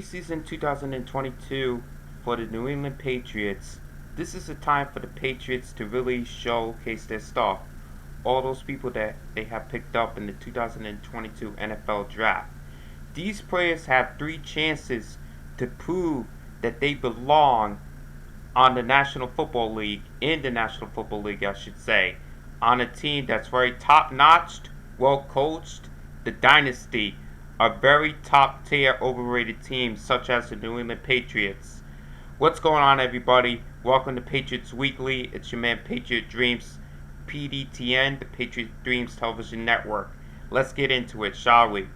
preseason 2022 for the New England Patriots. This is a time for the Patriots to really showcase their stuff. All those people that they have picked up in the 2022 NFL Draft. These players have 3 chances to prove that they belong on the National Football League, in the National Football League, I should say, on a team that's very top-notched, well-coached, the Dynasty, a very top-tier, overrated team such as the New England Patriots. What's going on, everybody? Welcome to Patriots Weekly. It's your man, Patriot Dreams, PDTN, the Patriot Dreams Television Network. Let's get into it, shall we?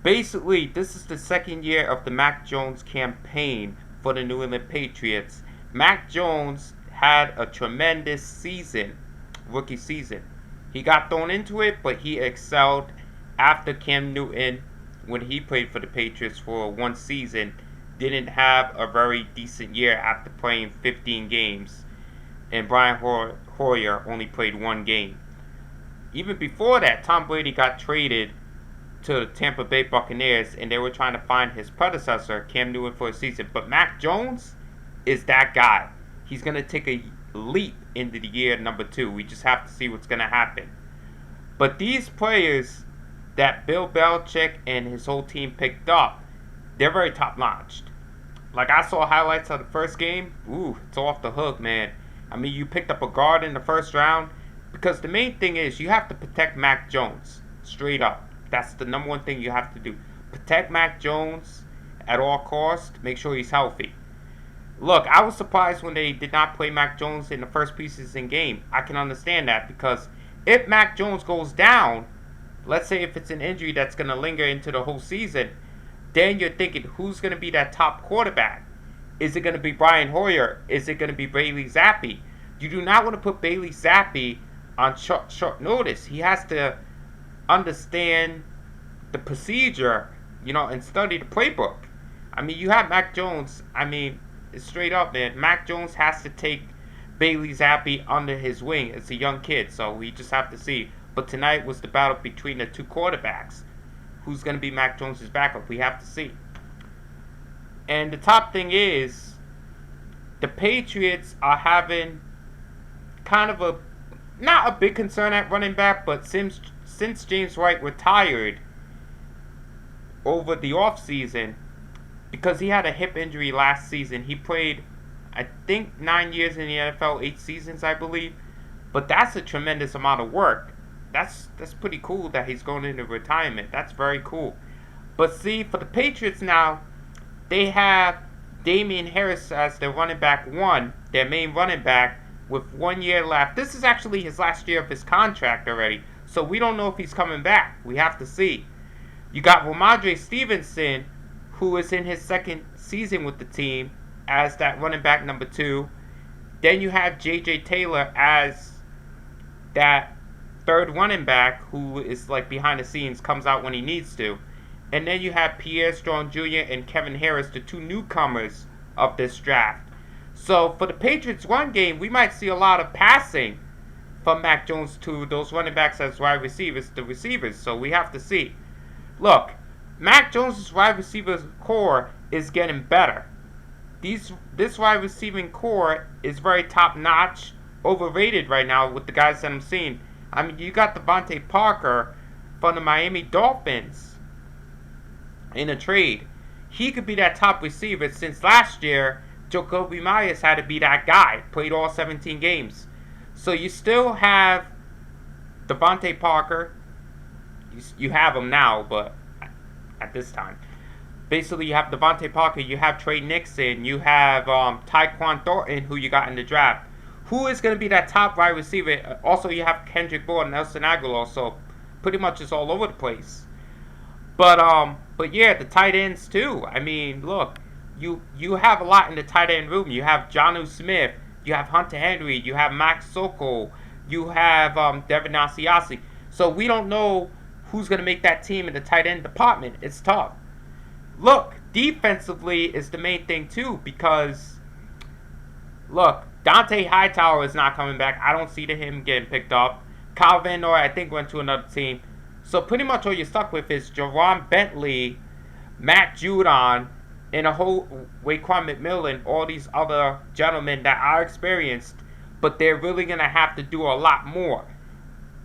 Basically, this is the second year of the Mac Jones campaign for the New England Patriots. Mac Jones had a tremendous season, rookie season. He got thrown into it, but he excelled after Cam Newton, when he played for the Patriots for one season, didn't have a very decent year after playing 15 games. And Brian Hoyer only played one game. Even before that, Tom Brady got traded to the Tampa Bay Buccaneers, and they were trying to find his predecessor, Cam Newton, for a season. But Mac Jones is that guy. He's going to take a leap into the year number 2. We just have to see what's going to happen. But these players that Bill Belichick and his whole team picked up, they're very top-notched. Like, I saw highlights of the first game. Ooh, it's off the hook, man. I mean, you picked up a guard in the first round, because the main thing is you have to protect Mac Jones, straight up. That's the number one thing you have to do. Protect Mac Jones at all costs. Make sure he's healthy. Look, I was surprised when they did not play Mac Jones in the first preseason game. I can understand that, because if Mac Jones goes down, let's say if it's an injury that's going to linger into the whole season, then you're thinking, who's going to be that top quarterback? Is it going to be Brian Hoyer? Is it going to be Bailey Zappi? You do not want to put Bailey Zappi on short notice. He has to understand the procedure, and study the playbook. I mean, you have Mac Jones. I mean, it's straight up, man. Mac Jones has to take Bailey Zappi under his wing. It's a young kid, so we just have to see. But tonight was the battle between the two quarterbacks. Who's going to be Mac Jones' backup? We have to see. And the top thing is, the Patriots are having kind of not a big concern at running back, but since James White retired over the offseason, because he had a hip injury last season, he played, I think, 9 years in the NFL, 8 seasons, I believe. But that's a tremendous amount of work. That's pretty cool that he's going into retirement. That's very cool. But see, for the Patriots now, they have Damian Harris as their running back 1, their main running back, with 1 year left. This is actually his last year of his contract already, so we don't know if he's coming back. We have to see. You got Ramondre Stevenson, who is in his second season with the team as that running back number 2. Then you have J.J. Taylor as that third running back, who is like behind the scenes, comes out when he needs to. And then you have Pierre Strong Jr. and Kevin Harris, the 2 newcomers of this draft. So for the Patriots run game, we might see a lot of passing from Mac Jones to those running backs as wide receivers, the receivers. So we have to see. Look, Mac Jones' wide receiver core is getting better. This wide receiving core is very top-notch, overrated right now with the guys that I'm seeing. I mean, you got Devontae Parker from the Miami Dolphins in a trade. He could be that top receiver, since last year, Jacoby Myers had to be that guy. Played all 17 games. So you still have Devontae Parker. You have him now, but at this time. Basically, you have Devontae Parker. You have Trey Nixon. You have Tyquan Thornton, who you got in the draft. Who is going to be that top wide receiver? Also, you have Kendrick Bourne and Nelson Aguilar, so pretty much it's all over the place. But yeah, the tight ends too. I mean, look, you have a lot in the tight end room. You have Jonnu Smith, you have Hunter Henry, you have Max Sokol, you have Devin Asiasi. So we don't know who's going to make that team in the tight end department. It's tough. Look, defensively is the main thing too, because look, Dante Hightower is not coming back. I don't see him getting picked up. Kyle Van Noy, I think, went to another team. So pretty much all you're stuck with is Jerron Bentley, Matt Judon, and a whole Raekwon McMillan, all these other gentlemen that are experienced, but they're really going to have to do a lot more.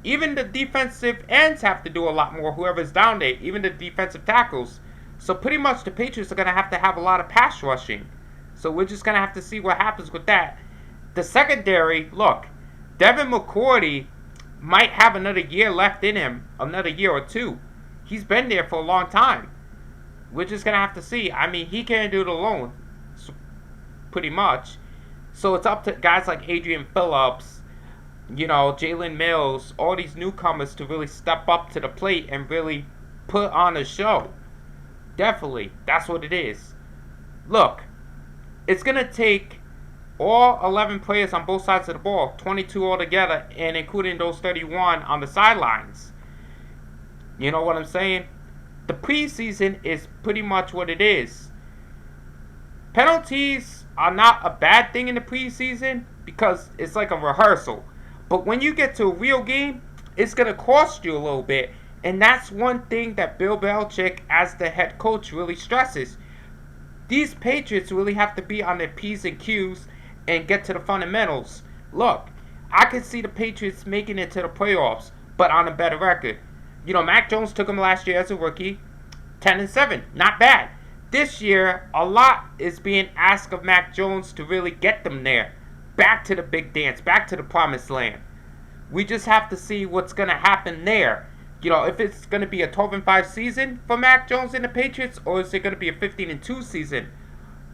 Even the defensive ends have to do a lot more, whoever's down there, even the defensive tackles. So pretty much the Patriots are going to have a lot of pass rushing. So we're just going to have to see what happens with that. The secondary, look, Devin McCourty might have another year left in him, another year or two. He's been there for a long time. We're just going to have to see. I mean, he can't do it alone, pretty much. So it's up to guys like Adrian Phillips, you know, Jalen Mills, all these newcomers to really step up to the plate and really put on a show. Definitely, that's what it is. Look, it's going to take all 11 players on both sides of the ball, 22 altogether, and including those 31 on the sidelines. You know what I'm saying? The preseason is pretty much what it is. Penalties are not a bad thing in the preseason because it's like a rehearsal. But when you get to a real game, it's going to cost you a little bit. And that's one thing that Bill Belichick, as the head coach, really stresses. These Patriots really have to be on their P's and Q's and get to the fundamentals. Look, I could see the Patriots making it to the playoffs, but on a better record. You know, Mac Jones took them last year as a rookie, 10-7, not bad. This year, a lot is being asked of Mac Jones to really get them there. Back to the big dance, back to the promised land. We just have to see what's going to happen there. You know, if it's going to be a 12-5 season for Mac Jones and the Patriots, or is it going to be a 15-2 season?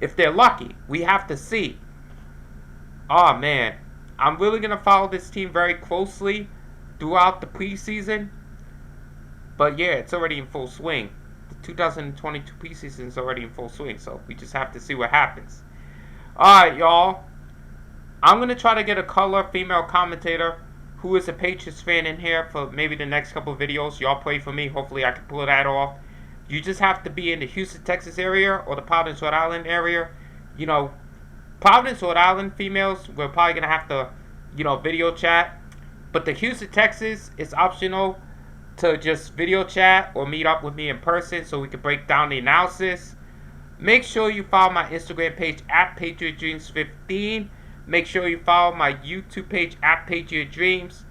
If they're lucky, we have to see. Oh, man. I'm really going to follow this team very closely throughout the preseason. But, yeah, it's already in full swing. The 2022 preseason is already in full swing, so we just have to see what happens. Alright, y'all. I'm going to try to get a color female commentator who is a Patriots fan in here for maybe the next couple of videos. Y'all pray for me. Hopefully I can pull that off. You just have to be in the Houston, Texas area or the Providence, Rhode Island area. You know, Providence, Rhode Island females, we're probably going to have to, you know, video chat. But the Houston, Texas, it's optional to just video chat or meet up with me in person so we can break down the analysis. Make sure you follow my Instagram page at Patriot Dreams 15. Make sure you follow my YouTube page at Patriot Dreams.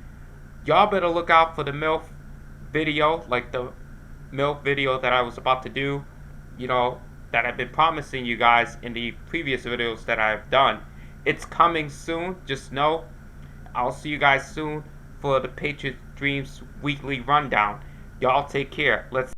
Y'all better look out for the MILF video, like the MILF video that I was about to do, you know, that I've been promising you guys in the previous videos that I've done. It's coming soon, just know. I'll see you guys soon for the Patriot Dreams weekly rundown. Y'all take care. Let's